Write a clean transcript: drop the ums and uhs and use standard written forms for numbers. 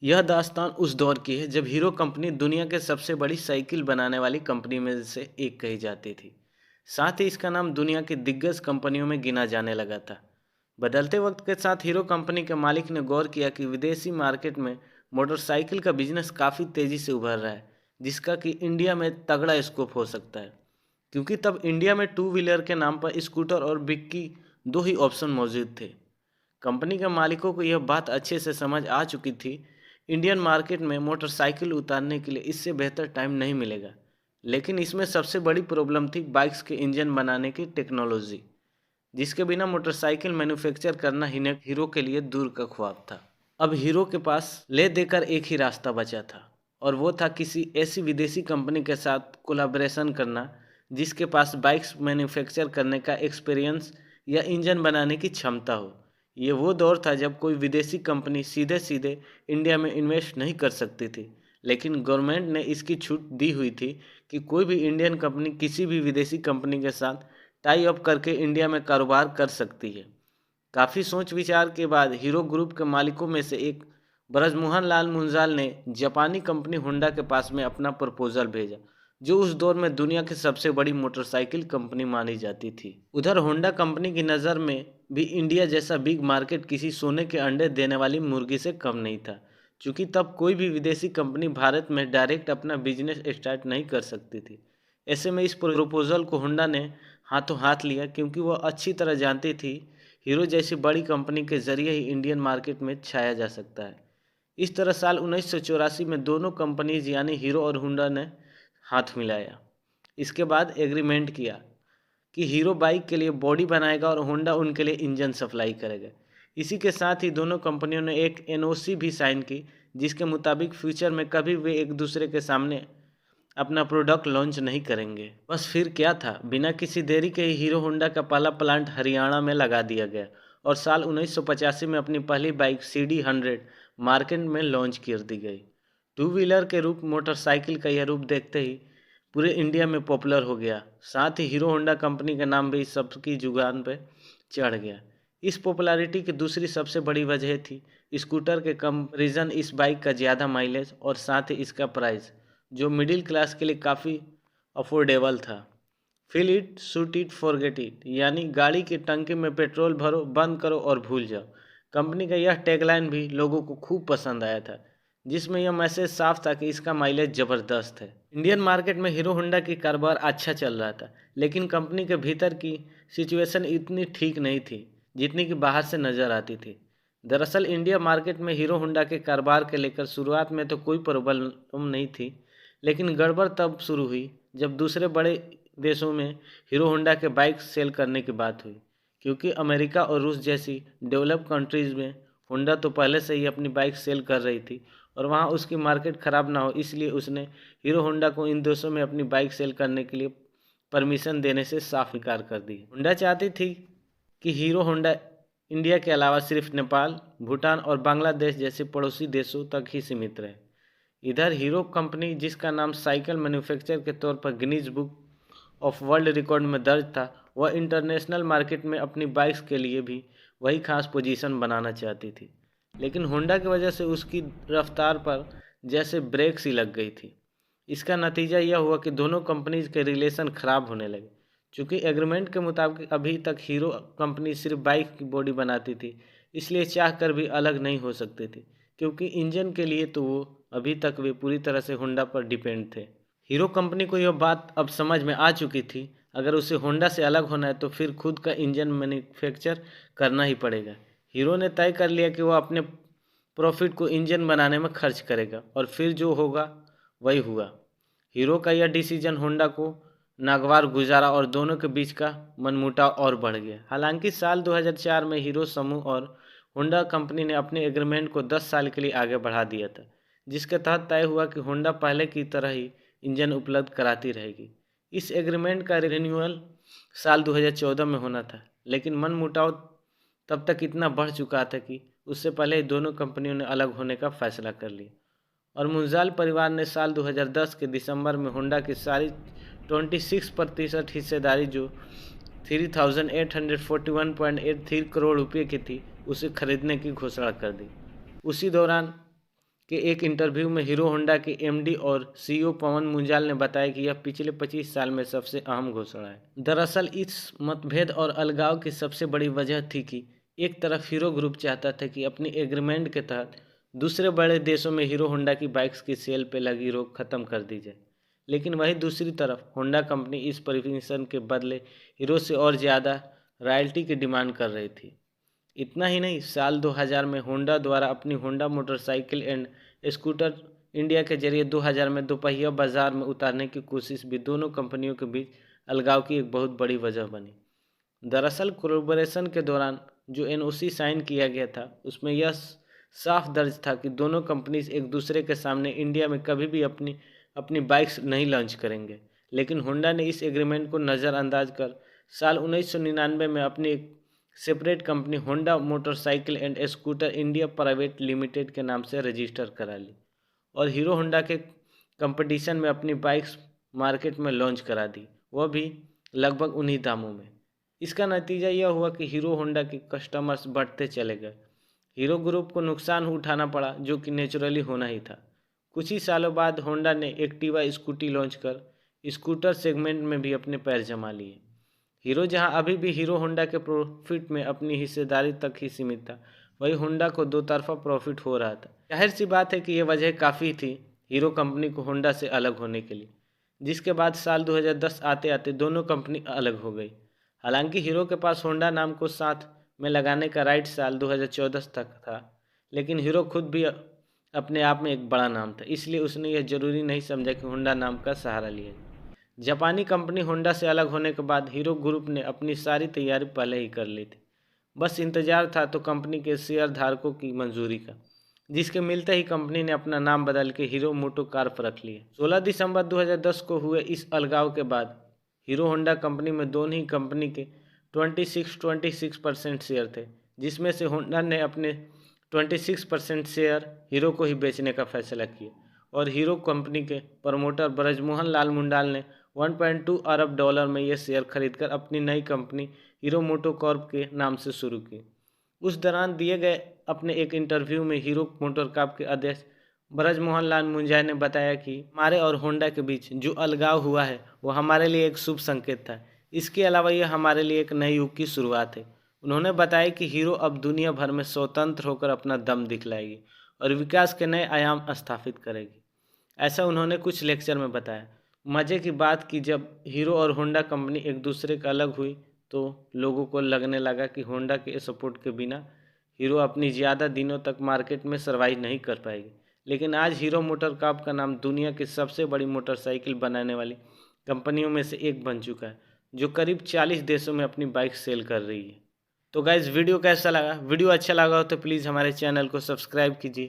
यह दास्तान उस दौर की है जब हीरो कंपनी दुनिया के सबसे बड़ी साइकिल बनाने वाली कंपनी में से एक कही जाती थी। साथ ही इसका नाम दुनिया की दिग्गज कंपनियों में गिना जाने लगा था। बदलते वक्त के साथ हीरो कंपनी के मालिक ने गौर किया कि विदेशी मार्केट में मोटरसाइकिल का बिजनेस काफ़ी तेज़ी से उभर रहा है, जिसका कि इंडिया में तगड़ा स्कोप हो सकता है। क्योंकि तब इंडिया में टू व्हीलर के नाम पर स्कूटर और बिक्की दो ही ऑप्शन मौजूद थे। कंपनी के मालिकों को यह बात अच्छे से समझ आ चुकी थी, इंडियन मार्केट में मोटरसाइकिल उतारने के लिए इससे बेहतर टाइम नहीं मिलेगा। लेकिन इसमें सबसे बड़ी प्रॉब्लम थी बाइक्स के इंजन बनाने की टेक्नोलॉजी, जिसके बिना मोटरसाइकिल मैन्युफैक्चर करना हीरो के लिए दूर का ख्वाब था। अब हीरो के पास ले देकर एक ही रास्ता बचा था, और वो था किसी ऐसी विदेशी कंपनी के साथ कोलैबोरेशन करना जिसके पास बाइक्स मैन्युफैक्चर करने का एक्सपीरियंस या इंजन बनाने की क्षमता हो। ये वो दौर था जब कोई विदेशी कंपनी सीधे सीधे इंडिया में इन्वेस्ट नहीं कर सकती थी, लेकिन गवर्नमेंट ने इसकी छूट दी हुई थी कि कोई भी इंडियन कंपनी किसी भी विदेशी कंपनी के साथ टाई अप करके इंडिया में कारोबार कर सकती है। काफ़ी सोच विचार के बाद हीरो ग्रुप के मालिकों में से एक ब्रजमोहन लाल मुंजाल ने जापानी कंपनी होंडा के पास में अपना प्रपोजल भेजा, जो उस दौर में दुनिया की सबसे बड़ी मोटरसाइकिल कंपनी मानी जाती थी। उधर होंडा कंपनी की नज़र में भी इंडिया जैसा बिग मार्केट किसी सोने के अंडे देने वाली मुर्गी से कम नहीं था, क्योंकि तब कोई भी विदेशी कंपनी भारत में डायरेक्ट अपना बिजनेस स्टार्ट नहीं कर सकती थी। ऐसे में इस प्रपोजल को होंडा ने हाथों हाथ लिया, क्योंकि वह अच्छी तरह जानती थी हीरो जैसी बड़ी कंपनी के जरिए ही इंडियन मार्केट में छाया जा सकता है। इस तरह साल 1984 में दोनों कंपनीज यानी हीरो और होंडा ने हाथ मिलाया। इसके बाद एग्रीमेंट किया कि हीरो बाइक के लिए बॉडी बनाएगा और होंडा उनके लिए इंजन सप्लाई करेगा। इसी के साथ ही दोनों कंपनियों ने एक एनओसी भी साइन की, जिसके मुताबिक फ्यूचर में कभी वे एक दूसरे के सामने अपना प्रोडक्ट लॉन्च नहीं करेंगे। बस फिर क्या था, बिना किसी देरी के ही हीरो होंडा का पहला प्लांट हरियाणा में लगा दिया गया और साल 1985 में अपनी पहली बाइक CD100 मार्केट में लॉन्च कर दी गई। टू व्हीलर के रूप मोटरसाइकिल का यह रूप देखते ही पूरे इंडिया में पॉपुलर हो गया। साथ ही हीरो होंडा कंपनी का नाम भी सबकी जुबान पे चढ़ गया। इस पॉपुलैरिटी की दूसरी सबसे बड़ी वजह थी स्कूटर के कंपैरिजन इस बाइक का ज़्यादा माइलेज और साथ ही इसका प्राइस, जो मिडिल क्लास के लिए काफ़ी अफोर्डेबल था। Fill it, shoot it, forget it, यानी गाड़ी की टंकी में पेट्रोल भरो, बंद करो और भूल जाओ। कंपनी का यह टैगलाइन भी लोगों को खूब पसंद आया था, जिसमें यह मैसेज साफ था कि इसका माइलेज ज़बरदस्त है। इंडियन मार्केट में हीरो होंडा की कारोबार अच्छा चल रहा था, लेकिन कंपनी के भीतर की सिचुएशन इतनी ठीक नहीं थी जितनी कि बाहर से नज़र आती थी। दरअसल इंडिया मार्केट में हीरो होंडा के कारोबार के लेकर शुरुआत में तो कोई प्रॉब्लम नहीं थी, लेकिन गड़बड़ तब शुरू हुई जब दूसरे बड़े देशों में हीरो होंडा के बाइक सेल करने की बात हुई। क्योंकि अमेरिका और रूस जैसी डेवलप कंट्रीज़ में होंडा तो पहले से ही अपनी बाइक सेल कर रही थी और वहाँ उसकी मार्केट ख़राब ना हो, इसलिए उसने हीरो होंडा को इन देशों में अपनी बाइक सेल करने के लिए परमिशन देने से साफ इनकार कर दी। होंडा चाहती थी कि हीरो होंडा इंडिया के अलावा सिर्फ नेपाल, भूटान और बांग्लादेश जैसे पड़ोसी देशों तक ही सीमित रहे। इधर हीरो कंपनी, जिसका नाम साइकिल मैन्युफैक्चर के तौर पर Guinness book of world record में दर्ज था, वह इंटरनेशनल मार्केट में अपनी बाइक्स के लिए भी वही खास पोजीशन बनाना चाहती थी। लेकिन होंडा की वजह से उसकी रफ्तार पर जैसे ब्रेक सी लग गई थी। इसका नतीजा यह हुआ कि दोनों कंपनीज के रिलेशन ख़राब होने लगे। चूँकि एग्रीमेंट के मुताबिक अभी तक हीरो कंपनी सिर्फ बाइक की बॉडी बनाती थी, इसलिए चाह कर भी अलग नहीं हो सकती थी, क्योंकि इंजन के लिए तो वो अभी तक वे पूरी तरह से होंडा पर डिपेंड थे। हीरो कंपनी को यह बात अब समझ में आ चुकी थी, अगर उसे होंडा से अलग होना है तो फिर खुद का इंजन मैन्युफैक्चर करना ही पड़ेगा। हीरो ने तय कर लिया कि वह अपने प्रॉफिट को इंजन बनाने में खर्च करेगा और फिर जो होगा वही हुआ। हीरो का यह डिसीजन होंडा को नागवार गुजारा और दोनों के बीच का मनमुटाव और बढ़ गया। हालांकि साल 2004 में हीरो समूह और होंडा कंपनी ने अपने एग्रीमेंट को 10 साल के लिए आगे बढ़ा दिया था, जिसके तहत तय हुआ कि होंडा पहले की तरह ही इंजन उपलब्ध कराती रहेगी। इस एग्रीमेंट का रिन्यूअल साल 2014 में होना था, लेकिन मनमुटाव तब तक इतना बढ़ चुका था कि उससे पहले ही दोनों कंपनियों ने अलग होने का फैसला कर लिया और मुंजाल परिवार ने साल 2010 के दिसंबर में होंडा की सारी 26% हिस्सेदारी, जो 3,841.83 करोड़ रुपये की थी, उसे खरीदने की घोषणा कर दी। उसी दौरान के एक इंटरव्यू में हीरो होंडा के एमडी और सीईओ पवन मुंजाल ने बताया कि यह पिछले 25 साल में सबसे अहम घोषणा है। दरअसल इस मतभेद और अलगाव की सबसे बड़ी वजह थी कि एक तरफ हीरो ग्रुप चाहता था कि अपनी एग्रीमेंट के तहत दूसरे बड़े देशों में हीरो होंडा की बाइक्स की सेल पर लगी रोक खत्म कर दी जाए, लेकिन वहीं दूसरी तरफ होंडा कंपनी इस परमिशन के बदले हीरो से और ज़्यादा रॉयल्टी की डिमांड कर रही थी। इतना ही नहीं, साल 2000 में होंडा द्वारा अपनी Honda motorcycle and scooter India के जरिए 2000 में दोपहिया बाजार में उतारने की कोशिश भी दोनों कंपनियों के बीच अलगाव की एक बहुत बड़ी वजह बनी। दरअसल कोलैबोरेशन के दौरान जो एनओसी साइन किया गया था उसमें यह साफ दर्ज था कि दोनों कंपनीज एक दूसरे के सामने इंडिया में कभी भी अपनी बाइक्स नहीं लॉन्च करेंगे, लेकिन होंडा ने इस एग्रीमेंट को नज़रअंदाज कर साल 1999 में अपनी एक separate company Honda motorcycle and scooter India private limited के नाम से रजिस्टर करा ली और हीरो होंडा के कंपटीशन में अपनी बाइक्स मार्केट में लॉन्च करा दी, वह भी लगभग उन्हीं दामों में। इसका नतीजा यह हुआ कि हीरो होंडा के कस्टमर्स बढ़ते चले गए। हीरो ग्रुप को नुकसान उठाना पड़ा, जो कि नेचुरली होना ही था। कुछ ही सालों बाद होंडा ने एक्टिवा स्कूटी लॉन्च कर स्कूटर सेगमेंट में भी अपने पैर जमा लिए। हीरो जहां अभी भी हीरो होंडा के प्रॉफिट में अपनी हिस्सेदारी तक ही सीमित था, वही होंडा को दो तरफा प्रॉफिट हो रहा था। जाहिर सी बात है कि यह वजह काफ़ी थी हीरो कंपनी को होंडा से अलग होने के लिए, जिसके बाद साल 2010 आते आते दोनों कंपनी अलग हो गई। हालांकि हीरो के पास होंडा नाम को साथ में लगाने का राइट साल 2014 तक था, लेकिन हीरो खुद भी अपने आप में एक बड़ा नाम था, इसलिए उसने यह जरूरी नहीं समझा कि होंडा नाम का सहारा लिया। जापानी कंपनी होंडा से अलग होने के बाद हीरो ग्रुप ने अपनी सारी तैयारी पहले ही कर ली थी। बस इंतजार था तो कंपनी के शेयर धारकों की मंजूरी का, जिसके मिलते ही कंपनी ने अपना नाम बदल के हीरो मोटोकॉर्प रख लिया। 16 दिसंबर 2010 को हुए इस अलगाव के बाद हीरो होंडा कंपनी में दोनों ही कंपनी के 26% शेयर थे, जिसमें से होंडा ने अपने 26% शेयर हीरो को ही बेचने का फैसला किया और हीरो कंपनी के प्रमोटर ब्रजमोहन लाल मुंडाल ने 1.2 अरब डॉलर में ये शेयर खरीदकर अपनी नई कंपनी हीरो मोटोकॉर्प के नाम से शुरू की। उस दौरान दिए गए अपने एक इंटरव्यू में हीरो मोटोकॉर्प के अध्यक्ष ब्रजमोहन लाल मुंजाल ने बताया कि हमारे और होंडा के बीच जो अलगाव हुआ है वो हमारे लिए एक शुभ संकेत था। इसके अलावा यह हमारे लिए एक नए युग की शुरुआत है। उन्होंने बताया कि हीरो अब दुनिया भर में स्वतंत्र होकर अपना दम दिखलाएगी और विकास के नए आयाम स्थापित करेगी, ऐसा उन्होंने कुछ लेक्चर में बताया। मज़े की बात कि जब हीरो और होंडा कंपनी एक दूसरे का अलग हुई तो लोगों को लगने लगा कि होंडा के सपोर्ट के बिना हीरो अपनी ज़्यादा दिनों तक मार्केट में सर्वाइव नहीं कर पाएगी, लेकिन आज हीरो मोटरकॉर्प का नाम दुनिया की सबसे बड़ी मोटरसाइकिल बनाने वाली कंपनियों में से एक बन चुका है, जो करीब 40 देशों में अपनी बाइक सेल कर रही है। तो गाइज़, वीडियो कैसा लगा? वीडियो अच्छा लगा हो तो प्लीज़ हमारे चैनल को सब्सक्राइब कीजिए।